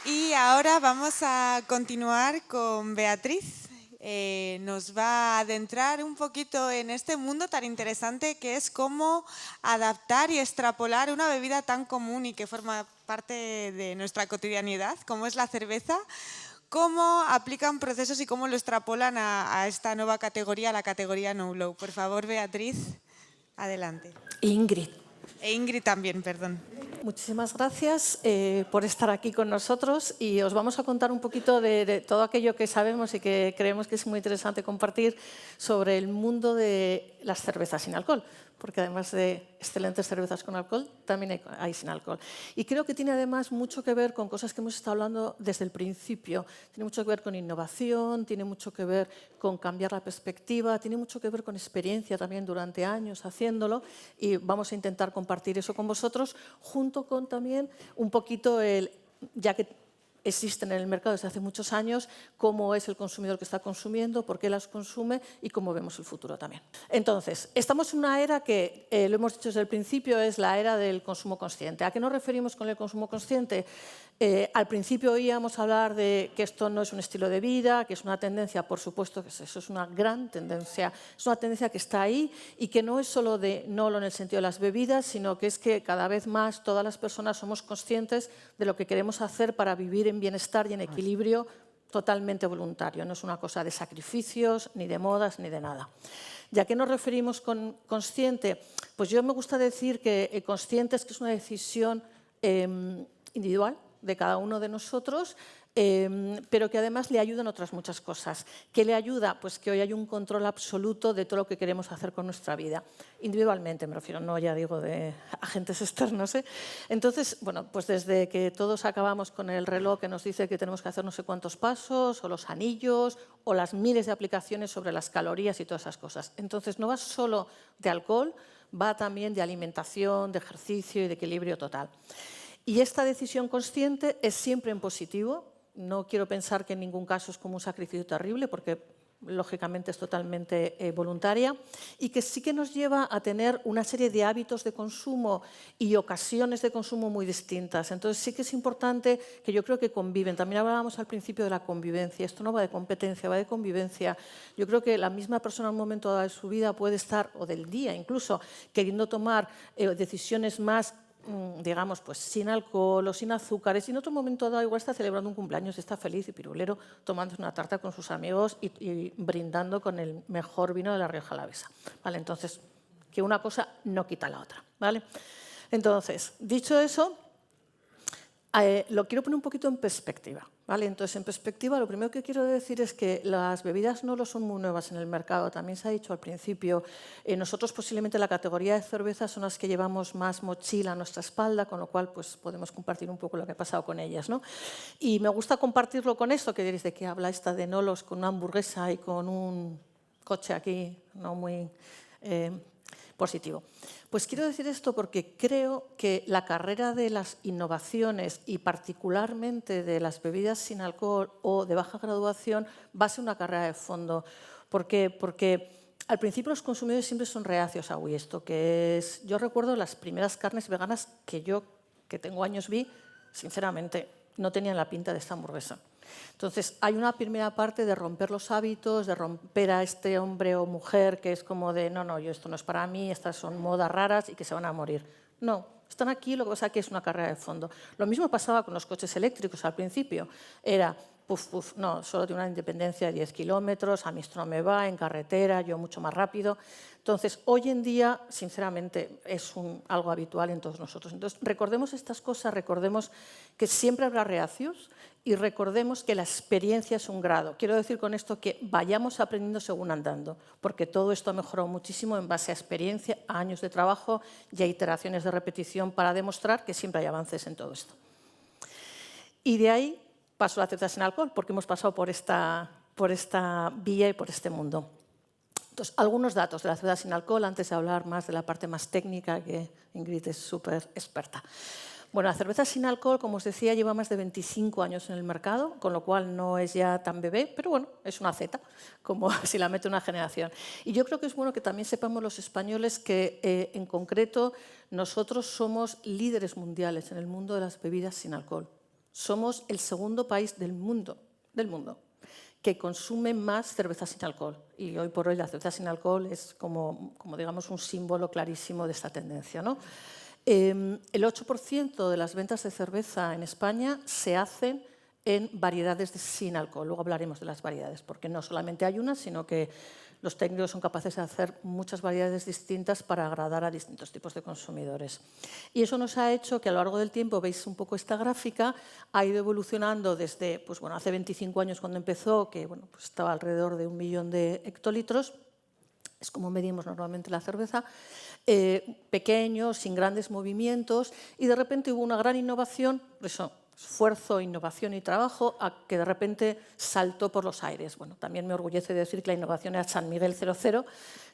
Y ahora vamos a continuar con Beatriz. Nos va a adentrar un poquito en este mundo tan interesante que es cómo adaptar y extrapolar una bebida tan común y que forma parte de nuestra cotidianidad, como es la cerveza, cómo aplican procesos y cómo lo extrapolan a esta nueva categoría, la categoría No Low. Por favor, Beatriz, adelante. Ingrid. E Ingrid también, perdón. Muchísimas gracias por estar aquí con nosotros y os vamos a contar un poquito de todo aquello que sabemos y que creemos que es muy interesante compartir sobre el mundo de las cervezas sin alcohol, porque además de excelentes cervezas con alcohol, también hay sin alcohol. Y creo que tiene además mucho que ver con cosas que hemos estado hablando desde el principio. Tiene mucho que ver con innovación, tiene mucho que ver con cambiar la perspectiva, tiene mucho que ver con experiencia también durante años haciéndolo y vamos a intentar compartir eso con vosotros junto con también un poquito ya que existen en el mercado desde hace muchos años, cómo es el consumidor que está consumiendo, por qué las consume y cómo vemos el futuro también. Entonces, estamos en una era que, lo hemos dicho desde el principio, es la era del consumo consciente. ¿A qué nos referimos con el consumo consciente? Al principio oíamos hablar de que esto no es un estilo de vida, que es una tendencia, por supuesto que eso es una gran tendencia, es una tendencia que está ahí y que no es solo no en el sentido de las bebidas, sino que es que cada vez más todas las personas somos conscientes de lo que queremos hacer para vivir en bienestar y en equilibrio totalmente voluntario. No es una cosa de sacrificios, ni de modas, ni de nada. ¿Y a qué nos referimos con consciente? Pues yo me gusta decir que consciente es que es una decisión individual de cada uno de nosotros, pero que además le ayudan otras muchas cosas. ¿Qué le ayuda? Pues que hoy hay un control absoluto de todo lo que queremos hacer con nuestra vida. Individualmente, me refiero, no ya digo de agentes externos. Entonces, bueno, pues desde que todos acabamos con el reloj que nos dice que tenemos que hacer no sé cuántos pasos, o los anillos, o las miles de aplicaciones sobre las calorías y todas esas cosas. Entonces, no va solo de alcohol, va también de alimentación, de ejercicio y de equilibrio total. Y esta decisión consciente es siempre en positivo. No quiero pensar que en ningún caso es como un sacrificio terrible, porque lógicamente es totalmente voluntaria, y que sí que nos lleva a tener una serie de hábitos de consumo y ocasiones de consumo muy distintas. Entonces sí que es importante que yo creo que conviven. También hablábamos al principio de la convivencia. Esto no va de competencia, va de convivencia. Yo creo que la misma persona en un momento dado de su vida puede estar, o del día incluso, queriendo tomar decisiones más digamos, pues sin alcohol o sin azúcares, y en otro momento dado igual está celebrando un cumpleaños, está feliz y pirulero, tomándose una tarta con sus amigos y brindando con el mejor vino de la Rioja Alavesa. ¿Vale? Entonces, que una cosa no quita la otra. ¿Vale? Entonces, dicho eso, lo quiero poner un poquito en perspectiva. ¿Vale? Entonces, en perspectiva, lo primero que quiero decir es que las bebidas no lo son muy nuevas en el mercado. También se ha dicho al principio, nosotros posiblemente la categoría de cervezas son las que llevamos más mochila a nuestra espalda, con lo cual pues, podemos compartir un poco lo que ha pasado con ellas, ¿no? Y me gusta compartirlo con esto, que diréis de qué habla esta de Nolos, con una hamburguesa y con un coche aquí no muy positivo. Pues quiero decir esto porque creo que la carrera de las innovaciones y particularmente de las bebidas sin alcohol o de baja graduación va a ser una carrera de fondo. ¿Por qué? Porque al principio los consumidores siempre son reacios a esto, que es... Yo recuerdo las primeras carnes veganas que yo, que tengo años, vi, sinceramente, no tenían la pinta de esta hamburguesa. Entonces, hay una primera parte de romper los hábitos, de romper a este hombre o mujer que es como de no, yo esto no es para mí, estas son modas raras y que se van a morir. No, están aquí, lo que pasa es que es una carrera de fondo. Lo mismo pasaba con los coches eléctricos al principio. Era, no, solo tiene una independencia de 10 kilómetros, a mí esto no me va, en carretera, yo mucho más rápido. Entonces, hoy en día, sinceramente, es algo habitual en todos nosotros. Entonces, recordemos estas cosas, recordemos que siempre habrá reacios y recordemos que la experiencia es un grado. Quiero decir con esto que vayamos aprendiendo según andando, porque todo esto ha mejorado muchísimo en base a experiencia, a años de trabajo y a iteraciones de repetición para demostrar que siempre hay avances en todo esto. Y de ahí paso a la cerveza sin alcohol, porque hemos pasado por esta vía y por este mundo. Entonces, algunos datos de la cerveza sin alcohol, antes de hablar más de la parte más técnica, que Ingrid es súper experta. Bueno, la cerveza sin alcohol, como os decía, lleva más de 25 años en el mercado, con lo cual no es ya tan bebé, pero bueno, es una Z, como si la mete una generación. Y yo creo que es bueno que también sepamos los españoles que, en concreto, nosotros somos líderes mundiales en el mundo de las bebidas sin alcohol. Somos el segundo país del mundo que consume más cerveza sin alcohol. Y hoy por hoy la cerveza sin alcohol es como digamos, un símbolo clarísimo de esta tendencia, ¿no? El 8% de las ventas de cerveza en España se hacen en variedades sin alcohol. Luego hablaremos de las variedades, porque no solamente hay una, sino que los técnicos son capaces de hacer muchas variedades distintas para agradar a distintos tipos de consumidores. Y eso nos ha hecho que a lo largo del tiempo, veis un poco esta gráfica, ha ido evolucionando desde pues, bueno, hace 25 años cuando empezó, que bueno, pues estaba alrededor de 1 millón de hectolitros, es como medimos normalmente la cerveza, pequeño, sin grandes movimientos, y de repente hubo una gran innovación, por eso esfuerzo, innovación y trabajo, a que de repente saltó por los aires. Bueno, también me orgullece decir que la innovación era San Miguel 00,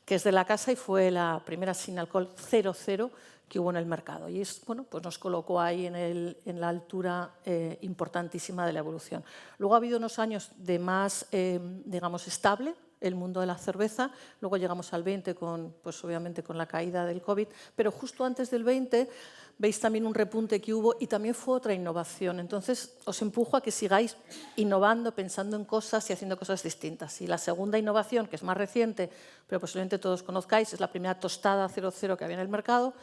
que es de la casa y fue la primera sin alcohol 00 que hubo en el mercado. Y bueno, pues nos colocó ahí en la altura importantísima de la evolución. Luego ha habido unos años de más, digamos, estable, el mundo de la cerveza, luego llegamos al 20 pues obviamente con la caída del COVID, pero justo antes del 20 veis también un repunte que hubo y también fue otra innovación. Entonces os empujo a que sigáis innovando, pensando en cosas y haciendo cosas distintas. Y la segunda innovación, que es más reciente, pero posiblemente todos conozcáis, es la primera tostada 00 que había en el mercado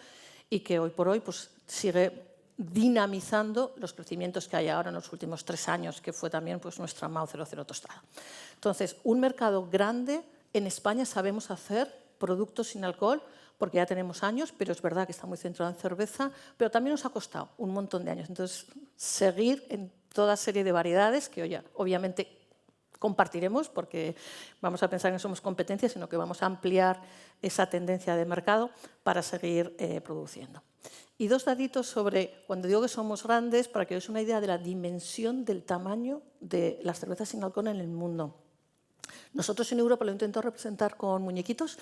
y que hoy por hoy pues, sigue dinamizando los crecimientos que hay ahora en los últimos 3 años, que fue también pues, nuestra MAO 00 tostada. Entonces, un mercado grande, en España sabemos hacer productos sin alcohol, porque ya tenemos años, pero es verdad que está muy centrado en cerveza, pero también nos ha costado un montón de años. Entonces, seguir en toda serie de variedades, que hoy obviamente compartiremos, porque vamos a pensar que no somos competencia, sino que vamos a ampliar esa tendencia de mercado para seguir produciendo. Y 2 datitos sobre, cuando digo que somos grandes, para que os una idea de la dimensión del tamaño de las cervezas sin alcohol en el mundo. Nosotros en Europa lo intento representar con muñequitos.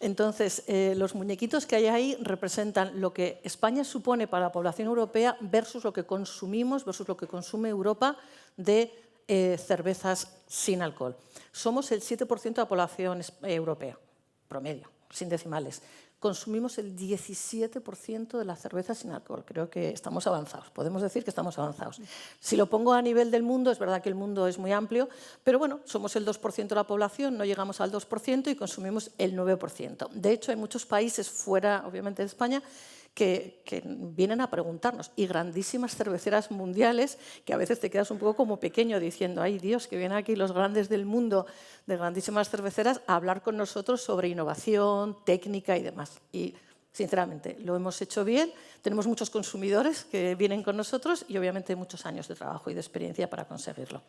Entonces, los muñequitos que hay ahí representan lo que España supone para la población europea versus lo que consumimos, versus lo que consume Europa de cervezas sin alcohol. Somos el 7% de la población europea, promedio, sin decimales. Consumimos el 17% de la cerveza sin alcohol. Creo que estamos avanzados, podemos decir que estamos avanzados. Si lo pongo a nivel del mundo, es verdad que el mundo es muy amplio, pero bueno, somos el 2% de la población, no llegamos al 2% y consumimos el 9%. De hecho, hay muchos países fuera, obviamente, de España, que vienen a preguntarnos, y grandísimas cerveceras mundiales que a veces te quedas un poco como pequeño diciendo, ay Dios, que vienen aquí los grandes del mundo de grandísimas cerveceras a hablar con nosotros sobre innovación, técnica y demás. Y sinceramente, lo hemos hecho bien, tenemos muchos consumidores que vienen con nosotros y obviamente muchos años de trabajo y de experiencia para conseguirlo.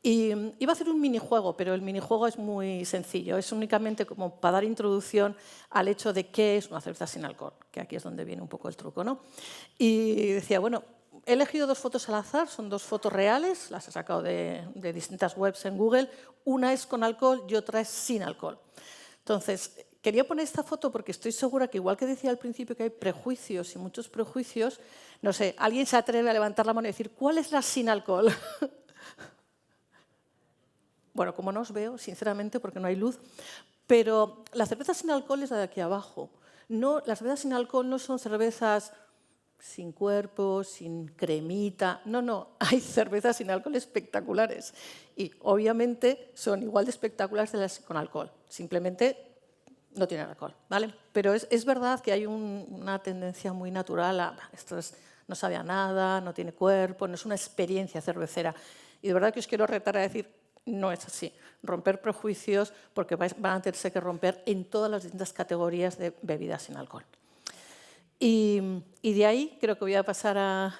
Y iba a hacer un minijuego, pero el minijuego es muy sencillo. Es únicamente como para dar introducción al hecho de qué es una cerveza sin alcohol, que aquí es donde viene un poco el truco, ¿no? Y decía, bueno, he elegido 2 fotos al azar, son 2 fotos reales, las he sacado de distintas webs en Google. Una es con alcohol y otra es sin alcohol. Entonces, quería poner esta foto porque estoy segura que, igual que decía al principio que hay prejuicios y muchos prejuicios, no sé, alguien se atreve a levantar la mano y decir, ¿cuál es la sin alcohol? Bueno, como no os veo, sinceramente, porque no hay luz, pero la cerveza sin alcohol es la de aquí abajo. No, las cervezas sin alcohol no son cervezas sin cuerpo, sin cremita. No, no, hay cervezas sin alcohol espectaculares. Y obviamente son igual de espectaculares de las con alcohol. Simplemente no tienen alcohol, ¿vale? Pero es verdad que hay una tendencia muy natural a esto no sabe a nada, no tiene cuerpo, no es una experiencia cervecera. Y de verdad que os quiero retar a decir, no es así. Romper prejuicios, porque van a tenerse que romper en todas las distintas categorías de bebidas sin alcohol. Y de ahí creo que voy a pasar a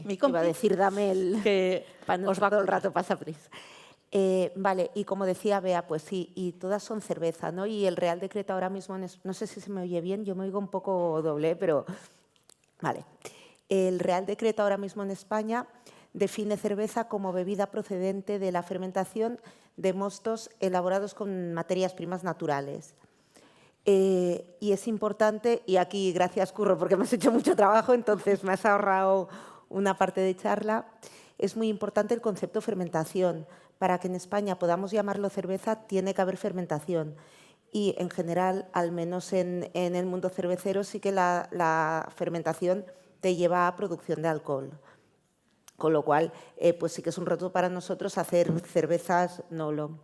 mi compi. Iba a decir, dame el... que os va todo el rato, pasa prisa. Vale, y como decía Bea, pues sí, y todas son cerveza, ¿no? Y el Real Decreto ahora mismo, no sé si se me oye bien, yo me oigo un poco doble, pero... Vale. El Real Decreto ahora mismo en España define cerveza como bebida procedente de la fermentación de mostos elaborados con materias primas naturales. Y es importante, y aquí gracias Curro porque me has hecho mucho trabajo, entonces me has ahorrado una parte de charla, es muy importante el concepto fermentación. Para que en España podamos llamarlo cerveza tiene que haber fermentación. Y en general, al menos en el mundo cervecero, sí que la fermentación te lleva a producción de alcohol. Con lo cual, pues sí que es un reto para nosotros hacer cervezas Nolo.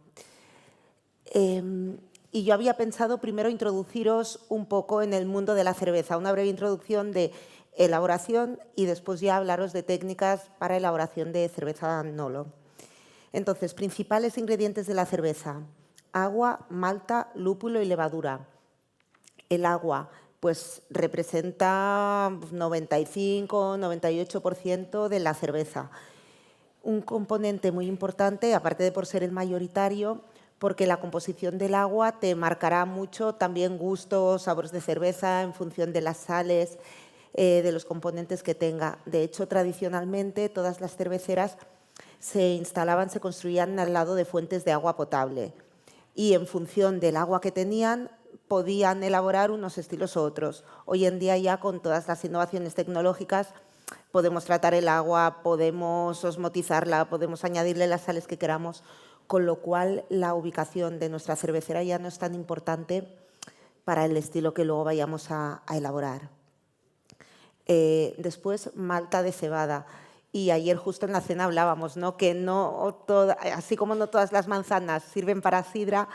Y yo había pensado primero introduciros un poco en el mundo de la cerveza, una breve introducción de elaboración y después ya hablaros de técnicas para elaboración de cerveza Nolo. Entonces, principales ingredientes de la cerveza: agua, malta, lúpulo y levadura. El agua, pues representa 95-98% de la cerveza. Un componente muy importante, aparte de por ser el mayoritario, porque la composición del agua te marcará mucho también gustos, sabores de cerveza en función de las sales, de los componentes que tenga. De hecho, tradicionalmente todas las cerveceras se instalaban, se construían al lado de fuentes de agua potable y en función del agua que tenían podían elaborar unos estilos u otros. Hoy en día ya con todas las innovaciones tecnológicas podemos tratar el agua, podemos osmotizarla, podemos añadirle las sales que queramos, con lo cual la ubicación de nuestra cervecera ya no es tan importante para el estilo que luego vayamos a elaborar. Después, malta de cebada. Y ayer justo en la cena hablábamos, ¿no?, que así como no todas las manzanas sirven para sidra,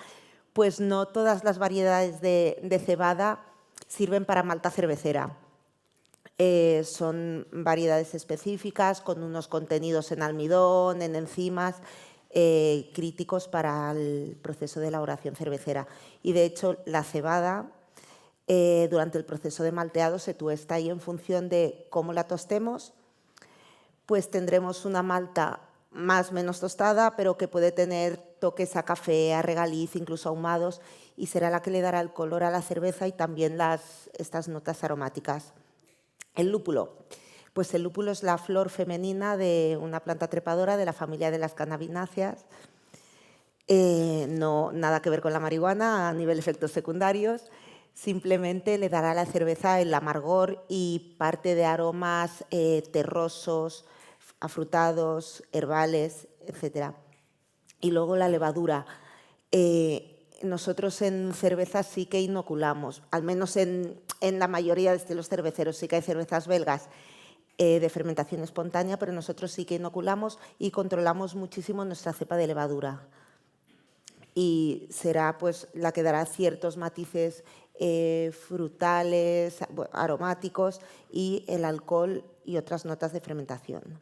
pues no todas las variedades de cebada sirven para malta cervecera. Son variedades específicas con unos contenidos en almidón, en enzimas, críticos para el proceso de elaboración cervecera. Y de hecho, la cebada durante el proceso de malteado se tuesta y en función de cómo la tostemos, pues tendremos una malta más o menos tostada, pero que puede tener toques a café, a regaliz, incluso ahumados, y será la que le dará el color a la cerveza y también estas notas aromáticas. El lúpulo. Pues el lúpulo es la flor femenina de una planta trepadora de la familia de las cannabináceas. No nada que ver con la marihuana a nivel de efectos secundarios. Simplemente le dará a la cerveza el amargor y parte de aromas terrosos, afrutados, herbales, etc. Y luego la levadura. Nosotros en cervezas sí que inoculamos, al menos en la mayoría de estilos cerveceros. Sí que hay cervezas belgas de fermentación espontánea, pero nosotros sí que inoculamos y controlamos muchísimo nuestra cepa de levadura. Y será pues la que dará ciertos matices frutales, aromáticos y el alcohol y otras notas de fermentación.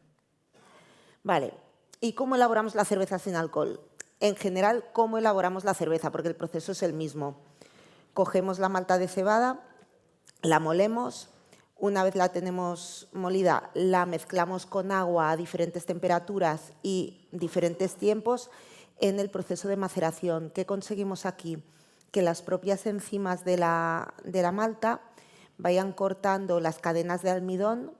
Vale, ¿y cómo elaboramos la cerveza sin alcohol? En general, ¿cómo elaboramos la cerveza? Porque el proceso es el mismo. Cogemos la malta de cebada, la molemos, una vez la tenemos molida, la mezclamos con agua a diferentes temperaturas y diferentes tiempos en el proceso de maceración. ¿Qué conseguimos aquí? Que las propias enzimas de la malta vayan cortando las cadenas de almidón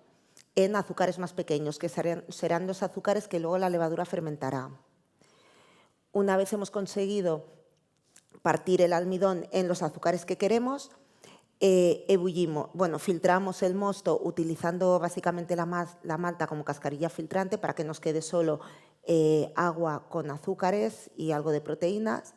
en azúcares más pequeños, que serán los azúcares que luego la levadura fermentará. Una vez hemos conseguido partir el almidón en los azúcares que queremos, filtramos el mosto utilizando básicamente la malta como cascarilla filtrante para que nos quede solo agua con azúcares y algo de proteínas.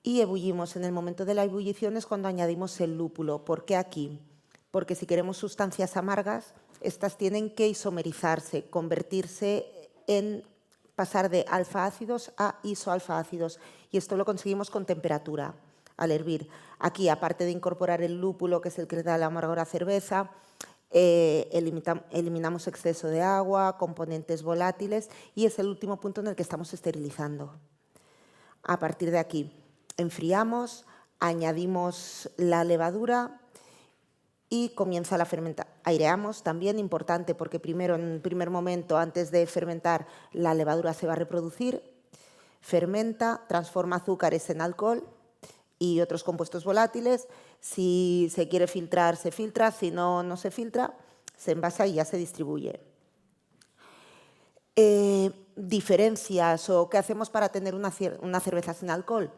Y ebullimos. En el momento de la ebullición es cuando añadimos el lúpulo. ¿Por qué aquí? Porque si queremos sustancias amargas, estas tienen que isomerizarse, convertirse en pasar de alfa-ácidos a isoalfa-ácidos. Y esto lo conseguimos con temperatura, al hervir. Aquí, aparte de incorporar el lúpulo, que es el que le da el amargor a cerveza, eliminamos exceso de agua, componentes volátiles y es el último punto en el que estamos esterilizando. A partir de aquí, enfriamos, añadimos la levadura y comienza la fermentación. Aireamos también, importante, porque primero, en un primer momento, antes de fermentar, la levadura se va a reproducir, fermenta, transforma azúcares en alcohol y otros compuestos volátiles. Si se quiere filtrar, se filtra. Si no, no se filtra, se envasa y ya se distribuye. Diferencias o qué hacemos para tener una cerveza sin alcohol.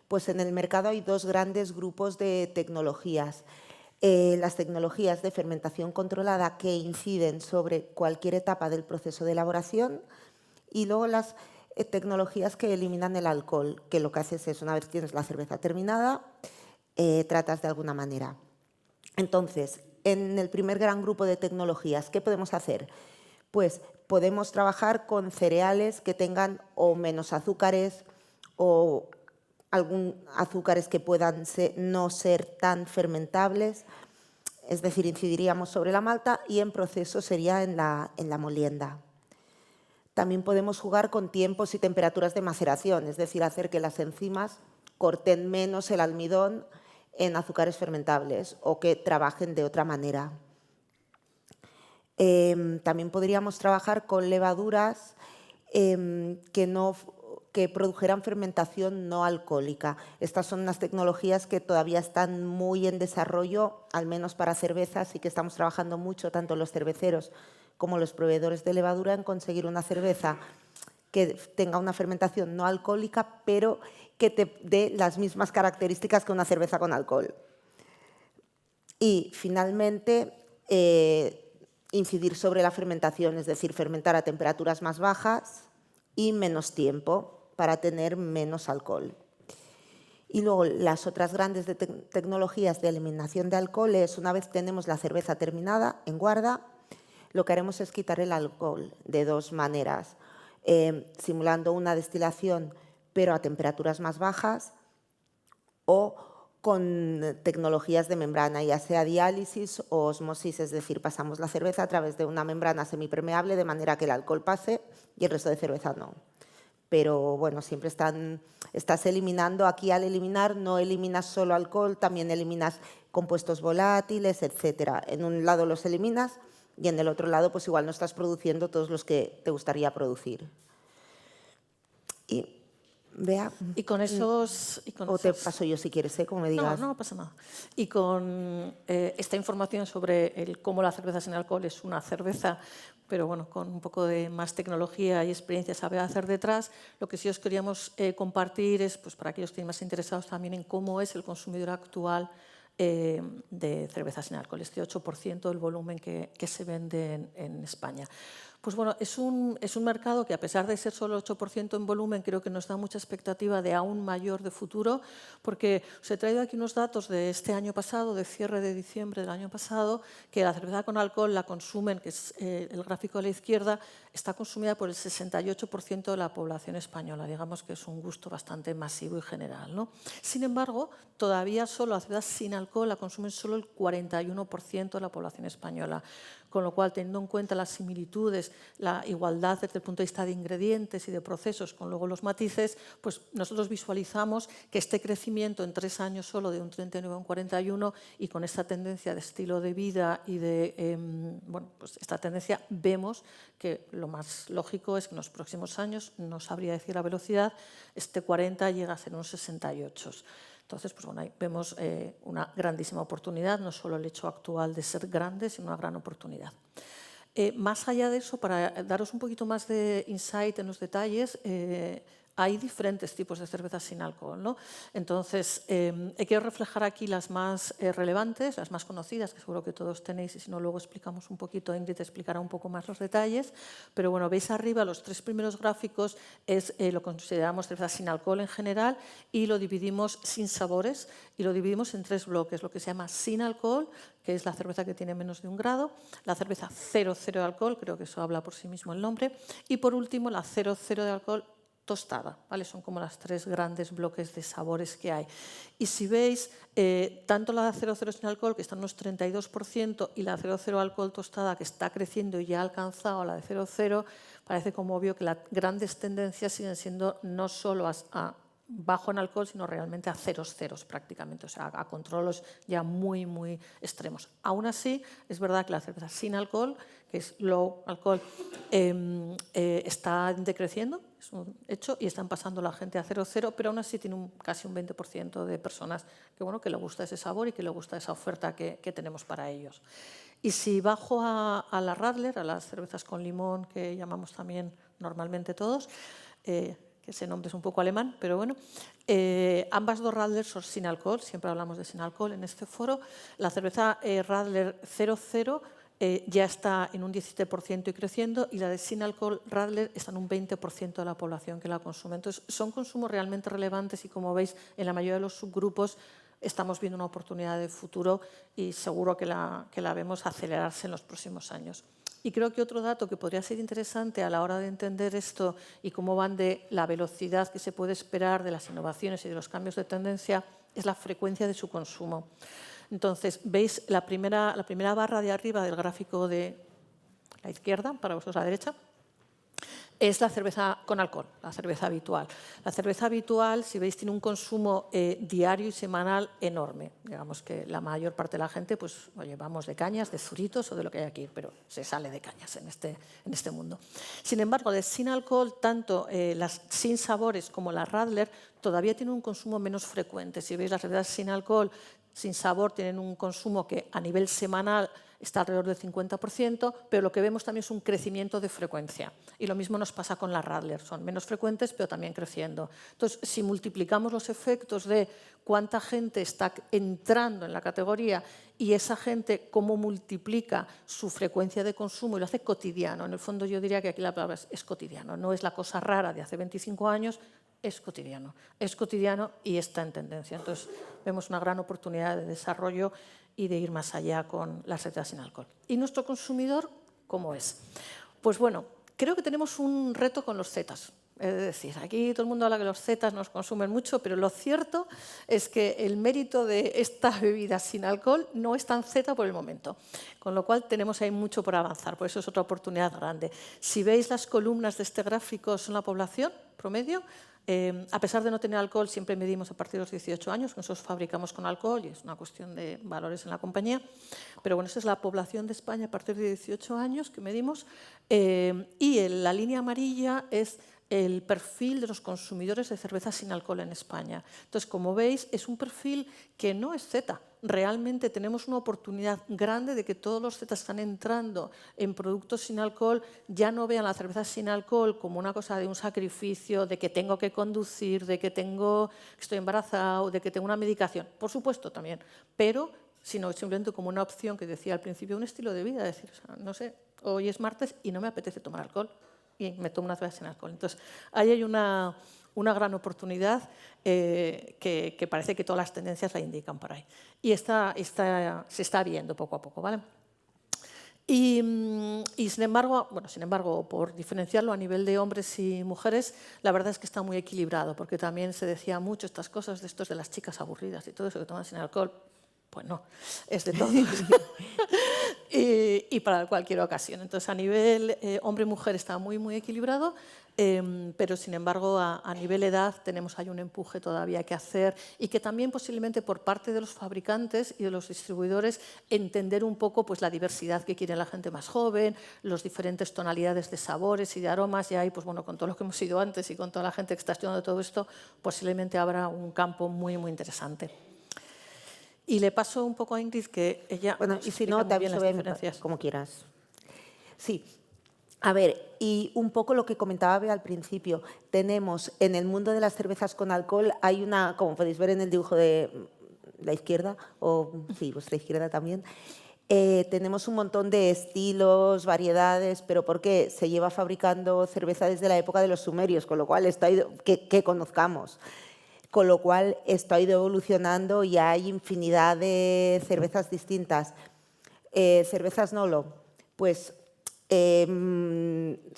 Pues en el mercado hay dos grandes grupos de tecnologías. Las tecnologías de fermentación controlada que inciden sobre cualquier etapa del proceso de elaboración y luego las tecnologías que eliminan el alcohol, que lo que haces es, una vez tienes la cerveza terminada, tratas de alguna manera. Entonces, en el primer gran grupo de tecnologías, ¿qué podemos hacer? Pues podemos trabajar con cereales que tengan o menos azúcares o algún azúcares que puedan no ser tan fermentables, es decir, incidiríamos sobre la malta y en proceso sería en la molienda. También podemos jugar con tiempos y temperaturas de maceración, es decir, hacer que las enzimas corten menos el almidón en azúcares fermentables o que trabajen de otra manera. También podríamos trabajar con levaduras que produjeran fermentación no alcohólica. Estas son unas tecnologías que todavía están muy en desarrollo, al menos para cervezas, y que estamos trabajando mucho, tanto los cerveceros como los proveedores de levadura, en conseguir una cerveza que tenga una fermentación no alcohólica, pero que te dé las mismas características que una cerveza con alcohol. Y finalmente, incidir sobre la fermentación, es decir, fermentar a temperaturas más bajas y menos tiempo para tener menos alcohol. Y luego las otras grandes tecnologías de eliminación de alcohol es, una vez tenemos la cerveza terminada en guarda, lo que haremos es quitar el alcohol de dos maneras, simulando una destilación pero a temperaturas más bajas o con tecnologías de membrana, ya sea diálisis o osmosis, es decir, pasamos la cerveza a través de una membrana semipermeable de manera que el alcohol pase y el resto de cerveza no. Pero bueno, siempre estás eliminando, aquí al eliminar no eliminas solo alcohol, también eliminas compuestos volátiles, etc. En un lado los eliminas y en el otro lado pues igual no estás produciendo todos los que te gustaría producir. Y Bea, Y con esos... o te paso yo si quieres, como me digas. No pasa nada. Y con esta información sobre cómo la cerveza sin alcohol es una cerveza, pero bueno, con un poco de más tecnología y experiencia sabe hacer detrás, lo que sí os queríamos compartir es, pues para aquellos que estén más interesados también en cómo es el consumidor actual de cerveza sin alcohol, este 8% del volumen que se vende en España. Pues bueno, es un mercado que, a pesar de ser solo 8% en volumen, creo que nos da mucha expectativa de aún mayor de futuro, porque os he traído aquí unos datos de este año pasado, de cierre de diciembre del año pasado, que la cerveza con alcohol la consumen, que es el gráfico de la izquierda, está consumida por el 68% de la población española. Digamos que es un gusto bastante masivo y general, ¿no? Sin embargo, todavía solo la cerveza sin alcohol la consumen solo el 41% de la población española. Con lo cual, teniendo en cuenta las similitudes, la igualdad desde el punto de vista de ingredientes y de procesos, con luego los matices, pues nosotros visualizamos que este crecimiento en 3 años solo de un 39 a un 41 y con esta tendencia de estilo de vida y de, bueno, pues esta tendencia, vemos que lo más lógico es que en los próximos años, no sabría decir la velocidad, este 40 llega a ser unos 68. Entonces, pues bueno, ahí vemos una grandísima oportunidad, no solo el hecho actual de ser grande, sino una gran oportunidad. Más allá de eso, para daros un poquito más de insight en los detalles, hay diferentes tipos de cervezas sin alcohol, ¿no? Entonces, quiero reflejar aquí las más relevantes, las más conocidas, que seguro que todos tenéis, y si no, luego explicamos un poquito, Ingrid explicará un poco más los detalles. Pero bueno, veis arriba los 3 primeros gráficos, lo consideramos cerveza sin alcohol en general, y lo dividimos sin sabores, y lo dividimos en 3 bloques, lo que se llama sin alcohol, que es la cerveza que tiene menos de 1 grado, la cerveza 0,0 de alcohol, creo que eso habla por sí mismo el nombre, y por último la 0,0 de alcohol tostada, ¿vale? Son como los 3 grandes bloques de sabores que hay. Y si veis, tanto la 0,0 sin alcohol, que está en unos 32%, y la 0,0 alcohol tostada, que está creciendo y ya ha alcanzado la de 0,0, parece como obvio que las grandes tendencias siguen siendo no solo a bajo en alcohol, sino realmente a ceros prácticamente, o sea, a controles ya muy, muy extremos. Aún así, es verdad que la cerveza sin alcohol, que es low alcohol, está decreciendo, es un hecho, y están pasando la gente a 0,0, pero aún así tiene casi un 20% de personas que, bueno, que le gusta ese sabor y que le gusta esa oferta que tenemos para ellos. Y si bajo a la Radler, a las cervezas con limón, que llamamos también normalmente todos, que ese nombre es un poco alemán, pero bueno, ambas dos Radler son sin alcohol, siempre hablamos de sin alcohol en este foro. La cerveza Radler 0,0 ya está en un 17% y creciendo, y la de sin alcohol Radler está en un 20% de la población que la consume. Entonces, son consumos realmente relevantes y, como veis, en la mayoría de los subgrupos estamos viendo una oportunidad de futuro y seguro que la vemos acelerarse en los próximos años. Y creo que otro dato que podría ser interesante a la hora de entender esto y cómo van de la velocidad que se puede esperar de las innovaciones y de los cambios de tendencia es la frecuencia de su consumo. Entonces, veis la primera barra de arriba del gráfico de la izquierda, para vosotros la derecha, es la cerveza con alcohol, la cerveza habitual. La cerveza habitual, si veis, tiene un consumo diario y semanal enorme. Digamos que la mayor parte de la gente, pues, oye, vamos de cañas, de zuritos o de lo que hay aquí, pero se sale de cañas en este mundo. Sin embargo, de sin alcohol, tanto las sin sabores como la Radler todavía tienen un consumo menos frecuente. Si veis, las cervezas sin alcohol, sin sabor, tienen un consumo que a nivel semanal está alrededor del 50%, pero lo que vemos también es un crecimiento de frecuencia. Y lo mismo nos pasa con la Radler, son menos frecuentes, pero también creciendo. Entonces, si multiplicamos los efectos de cuánta gente está entrando en la categoría y esa gente cómo multiplica su frecuencia de consumo y lo hace cotidiano, en el fondo yo diría que aquí la palabra es cotidiano, no es la cosa rara de hace 25 años, es cotidiano y está en tendencia. Entonces, vemos una gran oportunidad de desarrollo y de ir más allá con las cervezas sin alcohol. ¿Y nuestro consumidor cómo es? Pues bueno, creo que tenemos un reto con los zetas. Es decir, aquí todo el mundo habla que los zetas nos consumen mucho, pero lo cierto es que el mérito de esta bebida sin alcohol no es tan zeta por el momento, con lo cual tenemos ahí mucho por avanzar, por eso es otra oportunidad grande. Si veis las columnas de este gráfico son la población promedio. A pesar de no tener alcohol, siempre medimos a partir de los 18 años, nosotros fabricamos con alcohol y es una cuestión de valores en la compañía, pero bueno, esa es la población de España a partir de 18 años que medimos y la línea amarilla es el perfil de los consumidores de cerveza sin alcohol en España. Entonces, como veis, es un perfil que no es Z. Realmente tenemos una oportunidad grande de que todos los Z están entrando en productos sin alcohol, ya no vean la cerveza sin alcohol como una cosa de un sacrificio, de que tengo que conducir, de que estoy embarazada, de que tengo una medicación. Por supuesto también, pero sino simplemente como una opción que decía al principio, un estilo de vida. Es decir, o sea, no sé, hoy es martes y no me apetece tomar alcohol y me tomo una cerveza sin alcohol. Entonces, ahí hay una gran oportunidad que parece que todas las tendencias la indican por ahí. Y se está viendo poco a poco, ¿vale? Y sin embargo, por diferenciarlo a nivel de hombres y mujeres, la verdad es que está muy equilibrado, porque también se decía mucho estas cosas de estos de las chicas aburridas y todo eso que toman sin alcohol. Pues no, es de todos. y para cualquier ocasión. Entonces, a nivel hombre-mujer está muy, muy equilibrado, pero sin embargo, a nivel edad tenemos ahí un empuje todavía que hacer y que también posiblemente por parte de los fabricantes y de los distribuidores entender un poco pues, la diversidad que quiere la gente más joven, las diferentes tonalidades de sabores y de aromas. Y ahí, pues, bueno, con todo lo que hemos ido antes y con toda la gente que está estudiando todo esto, posiblemente habrá un campo muy, muy interesante. Y le paso un poco a Ingrid que ella... Bueno, y si no, también las diferencias. Como quieras. Sí. A ver, y un poco lo que comentaba Bea al principio. Tenemos en el mundo de las cervezas con alcohol, hay una, como podéis ver en el dibujo de la izquierda, o sí, vuestra izquierda también, tenemos un montón de estilos, variedades, pero porque se lleva fabricando cerveza desde la época de los sumerios, con lo cual esto ha ido, que conozcamos. Con lo cual esto ha ido evolucionando y hay infinidad de cervezas distintas. Cervezas Nolo, pues se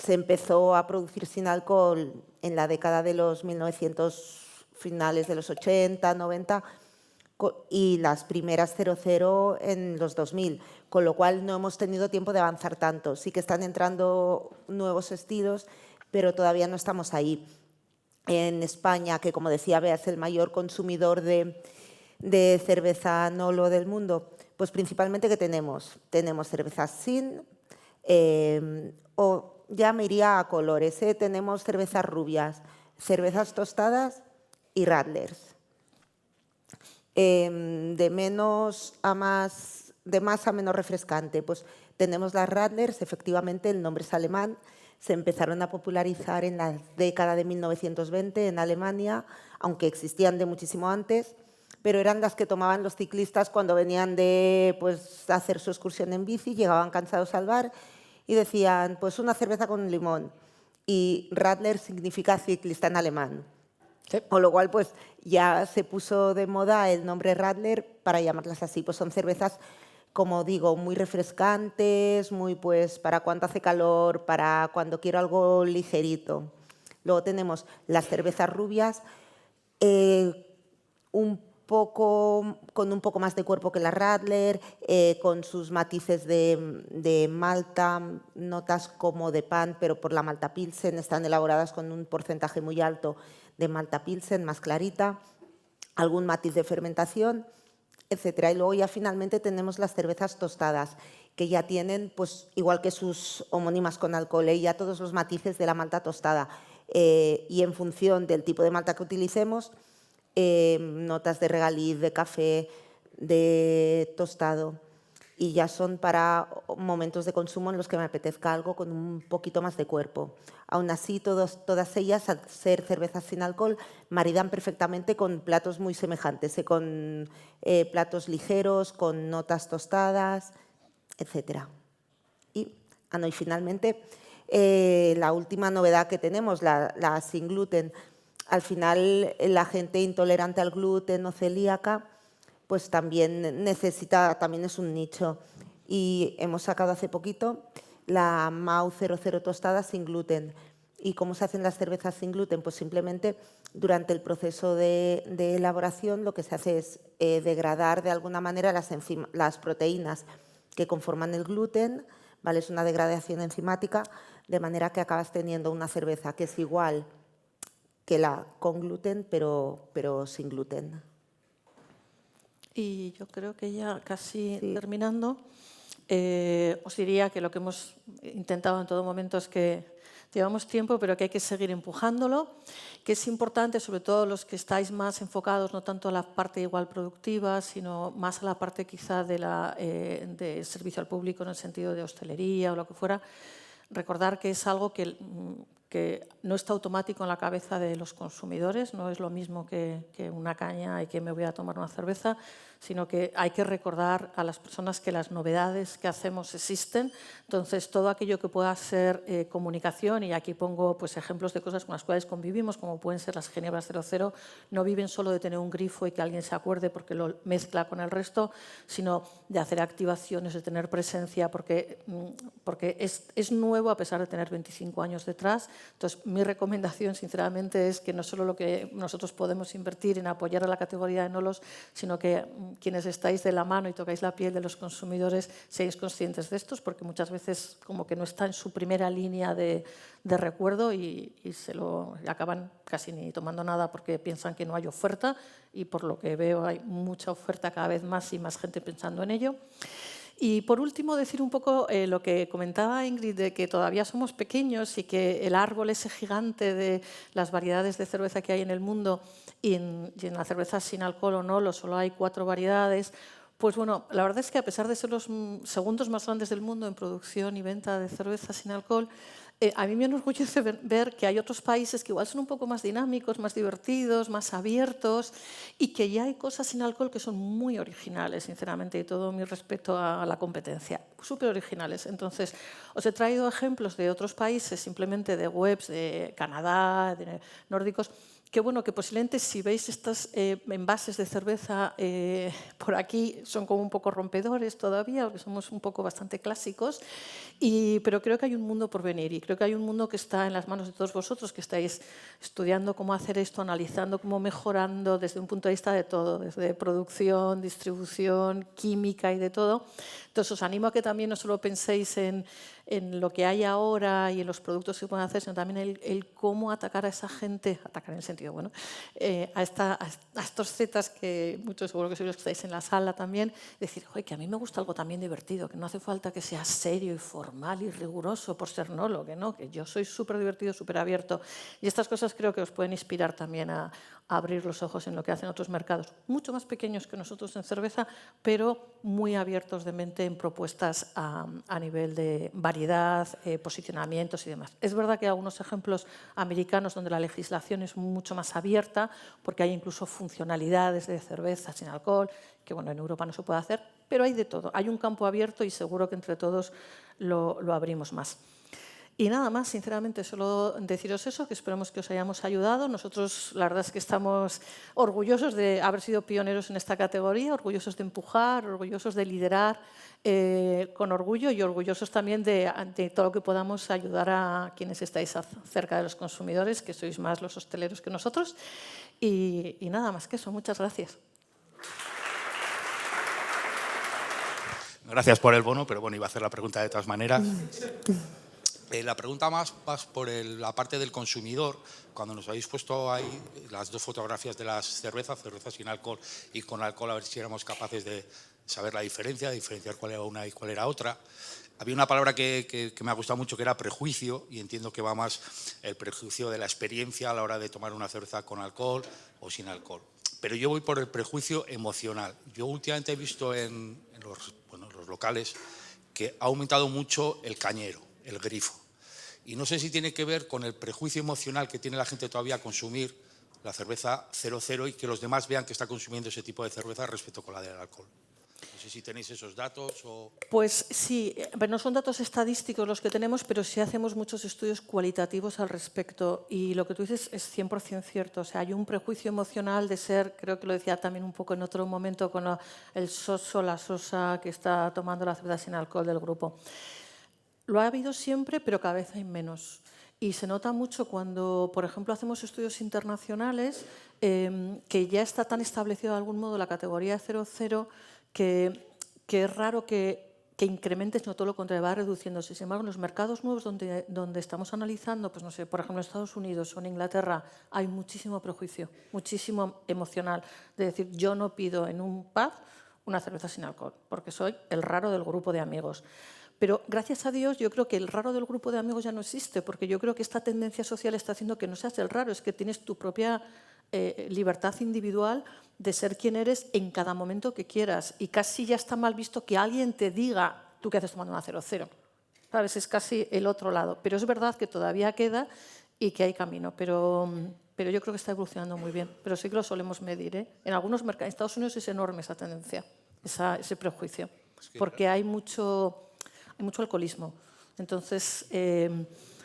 empezó a producir sin alcohol en la década de los 1900, finales de los 80, 90, y las primeras 00 en los 2000, con lo cual no hemos tenido tiempo de avanzar tanto. Sí que están entrando nuevos estilos, pero todavía no estamos ahí. En España, que como decía Bea, es el mayor consumidor de cerveza Nolo del mundo, pues principalmente ¿qué tenemos? Tenemos cervezas sin, o ya me iría a colores, tenemos cervezas rubias, cervezas tostadas y radlers. De más a menos refrescante, pues tenemos las radlers, efectivamente el nombre es alemán, se empezaron a popularizar en la década de 1920 en Alemania, aunque existían de muchísimo antes, pero eran las que tomaban los ciclistas cuando venían de hacer su excursión en bici, llegaban cansados al bar y decían, pues una cerveza con limón. Y Radler significa ciclista en alemán. Sí. Con lo cual, pues ya se puso de moda el nombre Radler para llamarlas así. Pues son cervezas, como digo, muy refrescantes, muy pues para cuando hace calor, para cuando quiero algo ligerito. Luego tenemos las cervezas rubias, con un poco más de cuerpo que la Radler, con sus matices de malta, notas como de pan, pero por la malta Pilsen, están elaboradas con un porcentaje muy alto de malta Pilsen, más clarita, algún matiz de fermentación, etcétera. Y luego ya finalmente tenemos las cervezas tostadas, que ya tienen, pues igual que sus homónimas con alcohol, ya todos los matices de la malta tostada. Y en función del tipo de malta que utilicemos, notas de regaliz, de café, de tostado, y ya son para momentos de consumo en los que me apetezca algo con un poquito más de cuerpo. Aún así, todas ellas, al ser cervezas sin alcohol, maridan perfectamente con platos muy semejantes, con platos ligeros, con notas tostadas, etc. Y finalmente, la última novedad que tenemos, la sin gluten. Al final, la gente intolerante al gluten o celíaca, pues también también es un nicho. Y hemos sacado hace poquito la Mau 00 tostada sin gluten. ¿Y cómo se hacen las cervezas sin gluten? Pues simplemente durante el proceso de elaboración lo que se hace es degradar de alguna manera las proteínas que conforman el gluten, ¿vale? Es una degradación enzimática, de manera que acabas teniendo una cerveza que es igual que la con gluten, pero sin gluten. Y yo creo que ya casi Sí. terminando, os diría que lo que hemos intentado en todo momento es que llevamos tiempo, pero que hay que seguir empujándolo, que es importante, sobre todo los que estáis más enfocados no tanto a la parte igual productiva, sino más a la parte quizá de servicio al público en el sentido de hostelería o lo que fuera, recordar que es algo que no está automático en la cabeza de los consumidores, no es lo mismo que una caña y que me voy a tomar una cerveza, sino que hay que recordar a las personas que las novedades que hacemos existen. Entonces, todo aquello que pueda ser comunicación, y aquí pongo pues, ejemplos de cosas con las cuales convivimos, como pueden ser las Ginebras 00, no viven solo de tener un grifo y que alguien se acuerde porque lo mezcla con el resto, sino de hacer activaciones, de tener presencia, porque es nuevo a pesar de tener 25 años detrás. Entonces, mi recomendación, sinceramente, es que no solo lo que nosotros podemos invertir en apoyar a la categoría de Nolos, sino que quienes estáis de la mano y tocáis la piel de los consumidores seáis conscientes de estos, porque muchas veces como que no está en su primera línea de recuerdo y acaban casi ni tomando nada porque piensan que no hay oferta, y por lo que veo hay mucha oferta cada vez más y más gente pensando en ello. Y por último, decir un poco lo que comentaba Ingrid, de que todavía somos pequeños y que el árbol ese gigante de las variedades de cerveza que hay en el mundo, y en la cerveza sin alcohol o no, solo hay 4 variedades. Pues bueno, la verdad es que a pesar de ser los segundos más grandes del mundo en producción y venta de cerveza sin alcohol, a mí me enorgullece ver que hay otros países que igual son un poco más dinámicos, más divertidos, más abiertos, y que ya hay cosas sin alcohol que son muy originales, sinceramente, y todo mi respeto a la competencia, súper originales. Entonces, os he traído ejemplos de otros países, simplemente de webs de Canadá, de nórdicos, que bueno, que posiblemente si veis estos envases de cerveza por aquí son como un poco rompedores todavía, porque somos un poco bastante clásicos, pero creo que hay un mundo por venir, y creo que hay un mundo que está en las manos de todos vosotros, que estáis estudiando cómo hacer esto, analizando cómo mejorando desde un punto de vista de todo, desde producción, distribución, química y de todo. Entonces os animo a que también no solo penséis en lo que hay ahora y en los productos que pueden hacer, sino también el cómo atacar a esa gente, atacar en el sentido bueno, a estos zetas que muchos seguro que sois los que estáis en la sala también, decir, oye, que a mí me gusta algo también divertido, que no hace falta que sea serio y formal y riguroso por ser nolo, que no, que yo soy súper divertido, súper abierto. Y estas cosas creo que os pueden inspirar también a abrir los ojos en lo que hacen otros mercados, mucho más pequeños que nosotros en cerveza, pero muy abiertos de mente en propuestas a nivel de variedad, posicionamientos y demás. Es verdad que hay algunos ejemplos americanos donde la legislación es mucho más abierta, porque hay incluso funcionalidades de cerveza sin alcohol, que bueno, en Europa no se puede hacer, pero hay de todo. Hay un campo abierto y seguro que entre todos lo abrimos más. Y nada más, sinceramente, solo deciros eso, que esperemos que os hayamos ayudado. Nosotros, la verdad es que estamos orgullosos de haber sido pioneros en esta categoría, orgullosos de empujar, orgullosos de liderar con orgullo y orgullosos también de todo lo que podamos ayudar a quienes estáis cerca de los consumidores, que sois más los hosteleros que nosotros. Y nada más que eso. Muchas gracias. Gracias por el bono, pero bueno, iba a hacer la pregunta de todas maneras. La pregunta más por la parte del consumidor. Cuando nos habéis puesto ahí las dos fotografías de las cervezas sin alcohol y con alcohol, a ver si éramos capaces de saber la diferencia, diferenciar cuál era una y cuál era otra. Había una palabra que me ha gustado mucho, que era prejuicio, y entiendo que va más el prejuicio de la experiencia a la hora de tomar una cerveza con alcohol o sin alcohol. Pero yo voy por el prejuicio emocional. Yo últimamente he visto en los locales que ha aumentado mucho el cañero, el grifo. Y no sé si tiene que ver con el prejuicio emocional que tiene la gente todavía a consumir la cerveza 0,0 y que los demás vean que está consumiendo ese tipo de cerveza respecto con la del alcohol. No sé si tenéis esos datos o... Pues sí, no son datos estadísticos los que tenemos, pero sí hacemos muchos estudios cualitativos al respecto. Y lo que tú dices es 100% cierto. O sea, hay un prejuicio emocional de ser, creo que lo decía también un poco en otro momento con el soso, la sosa que está tomando la cerveza sin alcohol del grupo. Lo ha habido siempre, pero cada vez hay menos. Y se nota mucho cuando, por ejemplo, hacemos estudios internacionales que ya está tan establecido de algún modo la categoría 0,0 que es raro que incrementes, sino todo lo contrario, va reduciéndose. Sin embargo, en los mercados nuevos donde estamos analizando, pues no sé, por ejemplo, en Estados Unidos o en Inglaterra, hay muchísimo prejuicio, muchísimo emocional. De decir, yo no pido en un pub una cerveza sin alcohol, porque soy el raro del grupo de amigos. Pero, gracias a Dios, yo creo que el raro del grupo de amigos ya no existe, porque yo creo que esta tendencia social está haciendo que no seas el raro, es que tienes tu propia libertad individual de ser quien eres en cada momento que quieras. Y casi ya está mal visto que alguien te diga, ¿tú qué haces tomando una 0,0? ¿Sabes? Es casi el otro lado. Pero es verdad que todavía queda y que hay camino. Pero yo creo que está evolucionando muy bien. Pero sí que lo solemos medir, ¿eh? En algunos mercados, en Estados Unidos es enorme esa tendencia, ese prejuicio, porque hay mucho alcoholismo. Entonces,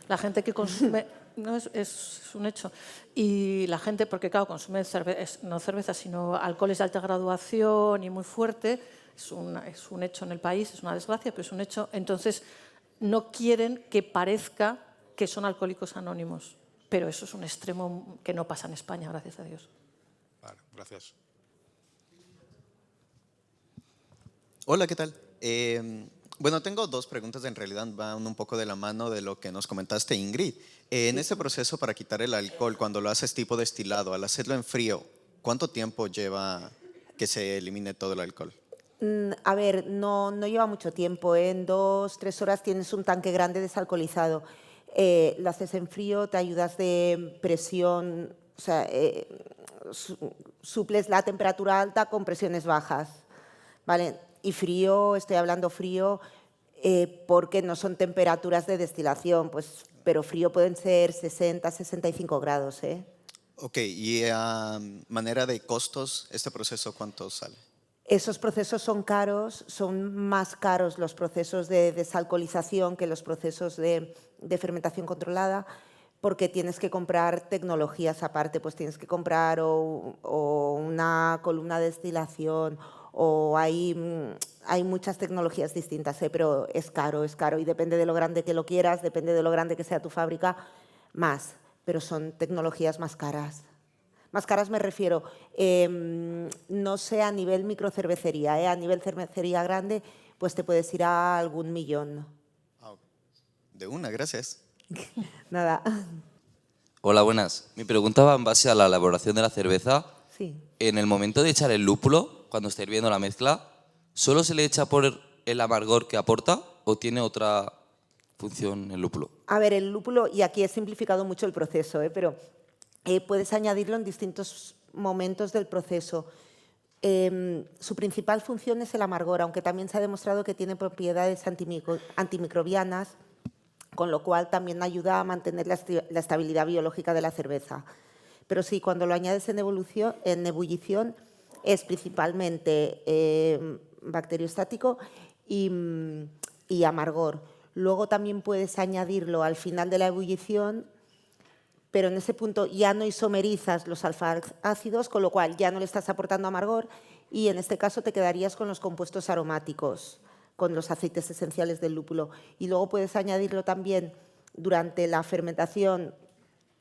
la gente que consume... No, es un hecho. Y la gente, porque claro, consume no cerveza, sino alcoholes de alta graduación y muy fuerte, es un hecho en el país, es una desgracia, pero es un hecho. Entonces, no quieren que parezca que son alcohólicos anónimos. Pero eso es un extremo que no pasa en España, gracias a Dios. Vale, gracias. Hola, ¿qué tal? Bueno, tengo dos preguntas, en realidad van un poco de la mano de lo que nos comentaste, Ingrid. En ese proceso para quitar el alcohol, cuando lo haces tipo destilado, al hacerlo en frío, ¿cuánto tiempo lleva que se elimine todo el alcohol? A ver, no lleva mucho tiempo, ¿eh? En 2-3 horas tienes un tanque grande desalcoholizado. Lo haces en frío, te ayudas de presión, o sea, suples la temperatura alta con presiones bajas, ¿vale? Y frío, estoy hablando frío, porque no son temperaturas de destilación, pues, pero frío pueden ser 60, 65 grados, ¿eh? Ok, y a manera de costos, ¿este proceso cuánto sale? Esos procesos son caros, son más caros los procesos de desalcoholización que los procesos de fermentación controlada, porque tienes que comprar tecnologías aparte, pues tienes que comprar o una columna de destilación, o hay muchas tecnologías distintas, pero es caro y depende de lo grande que lo quieras, depende de lo grande que sea tu fábrica, más, pero son tecnologías más caras. Más caras me refiero, no sé a nivel microcervecería, a nivel cervecería grande, pues te puedes ir a algún millón. De una, gracias. Nada. Hola, buenas. Mi pregunta va en base a la elaboración de la cerveza. Sí. En el momento de echar el lúpulo, cuando está hirviendo la mezcla, ¿solo se le echa por el amargor que aporta o tiene otra función el lúpulo? A ver, el lúpulo, y aquí he simplificado mucho el proceso, pero puedes añadirlo en distintos momentos del proceso. Su principal función es el amargor, aunque también se ha demostrado que tiene propiedades antimicrobianas, con lo cual también ayuda a mantener la estabilidad biológica de la cerveza. Pero sí, cuando lo añades en ebullición es principalmente bacteriostático y amargor. Luego también puedes añadirlo al final de la ebullición, pero en ese punto ya no isomerizas los alfa-ácidos, con lo cual ya no le estás aportando amargor y en este caso te quedarías con los compuestos aromáticos, con los aceites esenciales del lúpulo. Y luego puedes añadirlo también durante la fermentación,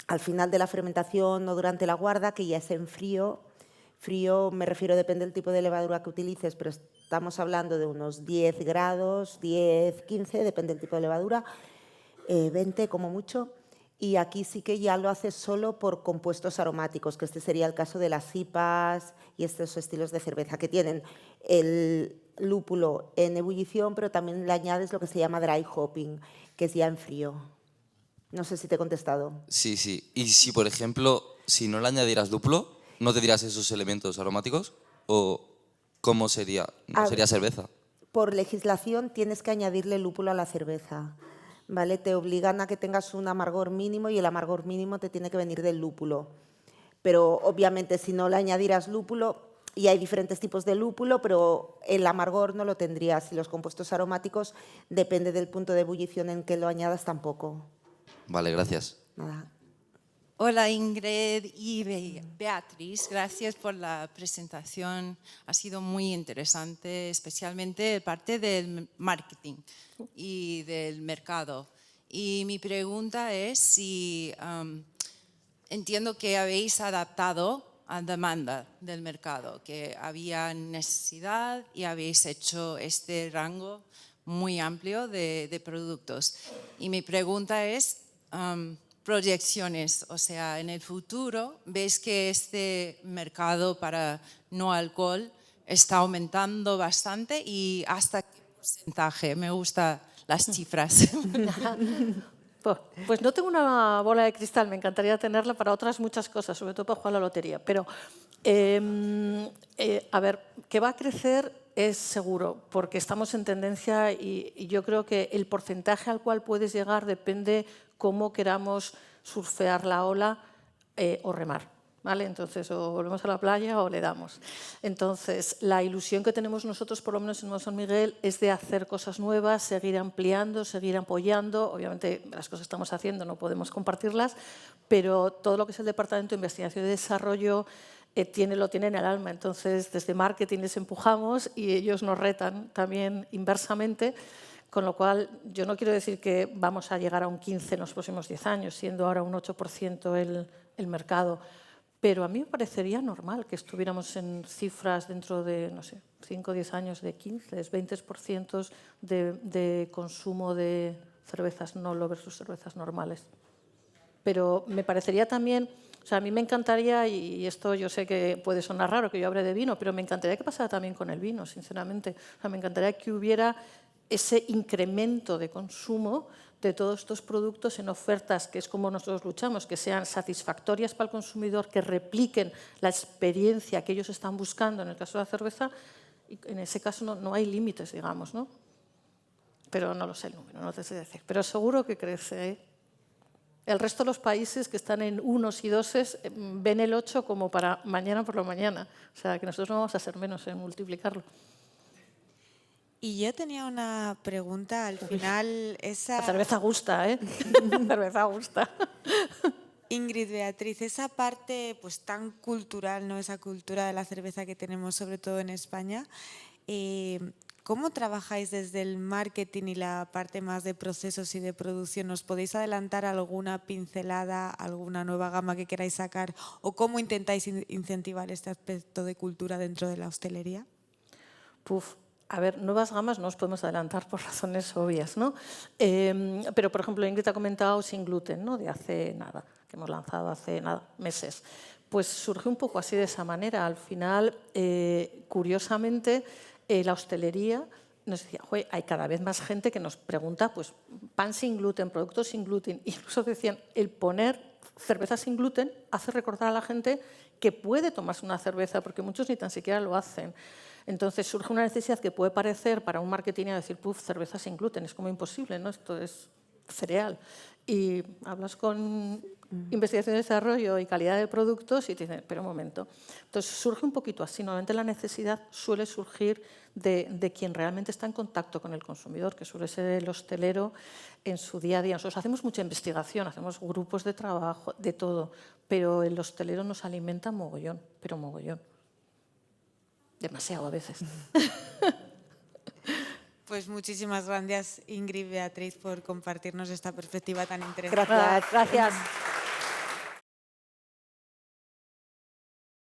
al final de la fermentación o durante la guarda, que ya es en frío. Frío, me refiero, depende del tipo de levadura que utilices, pero estamos hablando de unos 10 grados, 10, 15, depende del tipo de levadura, 20 como mucho. Y aquí sí que ya lo haces solo por compuestos aromáticos, que este sería el caso de las IPAs y estos estilos de cerveza, que tienen el lúpulo en ebullición, pero también le añades lo que se llama dry hopping, que es ya en frío. No sé si te he contestado. Sí, sí. Y si, por ejemplo, si no le añadieras lúpulo, ¿no tendrías esos elementos aromáticos? ¿O cómo sería? ¿No sería cerveza? Por legislación tienes que añadirle lúpulo a la cerveza, ¿vale? Te obligan a que tengas un amargor mínimo y el amargor mínimo te tiene que venir del lúpulo. Pero obviamente si no le añadieras lúpulo, y hay diferentes tipos de lúpulo, pero el amargor no lo tendrías y los compuestos aromáticos depende del punto de ebullición en que lo añadas tampoco. Vale, gracias. Nada. Hola Ingrid y Beatriz, gracias por la presentación. Ha sido muy interesante, especialmente parte del marketing y del mercado. Y mi pregunta es si entiendo que habéis adaptado a demanda del mercado, que había necesidad y habéis hecho este rango muy amplio de productos. Y mi pregunta es, proyecciones, o sea, en el futuro, ¿ves que este mercado para no alcohol está aumentando bastante y hasta qué porcentaje? Me gustan las cifras. Pues no tengo una bola de cristal, me encantaría tenerla para otras muchas cosas, sobre todo para jugar a la lotería. Pero, a ver, que va a crecer es seguro, porque estamos en tendencia y yo creo que el porcentaje al cual puedes llegar depende cómo queramos surfear la ola o remar. ¿Vale? Entonces, o volvemos a la playa o le damos. Entonces, la ilusión que tenemos nosotros, por lo menos en San Miguel, es de hacer cosas nuevas, seguir ampliando, seguir apoyando. Obviamente, las cosas que estamos haciendo no podemos compartirlas, pero todo lo que es el Departamento de Investigación y Desarrollo lo tiene en el alma. Entonces, desde marketing les empujamos y ellos nos retan también inversamente. Con lo cual, yo no quiero decir que vamos a llegar a un 15 en los próximos 10 años, siendo ahora un 8% el mercado. Pero a mí me parecería normal que estuviéramos en cifras dentro de, no sé, 5 o 10 años de 15, 20% de consumo de cervezas Nolo versus cervezas normales. Pero me parecería también, o sea, a mí me encantaría, y esto yo sé que puede sonar raro que yo hable de vino, pero me encantaría que pasara también con el vino, sinceramente. O sea, me encantaría que hubiera ese incremento de consumo de todos estos productos en ofertas, que es como nosotros luchamos, que sean satisfactorias para el consumidor, que repliquen la experiencia que ellos están buscando en el caso de la cerveza, y en ese caso no hay límites, digamos, ¿no? Pero no lo sé el número, no te sé decir. Pero seguro que crece, ¿eh? El resto de los países que están en unos y doses ven el 8 como para mañana por la mañana. O sea, que nosotros no vamos a ser menos en multiplicarlo. Y yo tenía una pregunta, al final esa... La cerveza gusta, ¿eh? La cerveza gusta. Ingrid, Beatriz, esa parte pues tan cultural, ¿no? Esa cultura de la cerveza que tenemos sobre todo en España, ¿cómo trabajáis desde el marketing y la parte más de procesos y de producción? ¿Os podéis adelantar alguna pincelada, alguna nueva gama que queráis sacar? ¿O cómo intentáis incentivar este aspecto de cultura dentro de la hostelería? A ver, nuevas gamas no os podemos adelantar por razones obvias, ¿no? Pero, por ejemplo, Ingrid ha comentado sin gluten, ¿no? De hace nada, que hemos lanzado hace nada, meses. Pues surge un poco así de esa manera. Al final, curiosamente, la hostelería nos decía, hay cada vez más gente que nos pregunta, pues, pan sin gluten, productos sin gluten. Incluso decían, el poner cerveza sin gluten hace recordar a la gente que puede tomarse una cerveza, porque muchos ni tan siquiera lo hacen. Entonces surge una necesidad que puede parecer para un marketing a decir, cerveza sin gluten, es como imposible, ¿no? Esto es cereal. Y hablas con investigación y desarrollo y calidad de productos y te dicen, pero un momento. Entonces surge un poquito así. Normalmente la necesidad suele surgir de quien realmente está en contacto con el consumidor, que suele ser el hostelero en su día a día. Nosotros hacemos mucha investigación, hacemos grupos de trabajo, de todo, pero el hostelero nos alimenta mogollón, pero mogollón. Demasiado a veces. Pues muchísimas gracias, Ingrid, Beatriz, por compartirnos esta perspectiva tan interesante. Gracias. Gracias.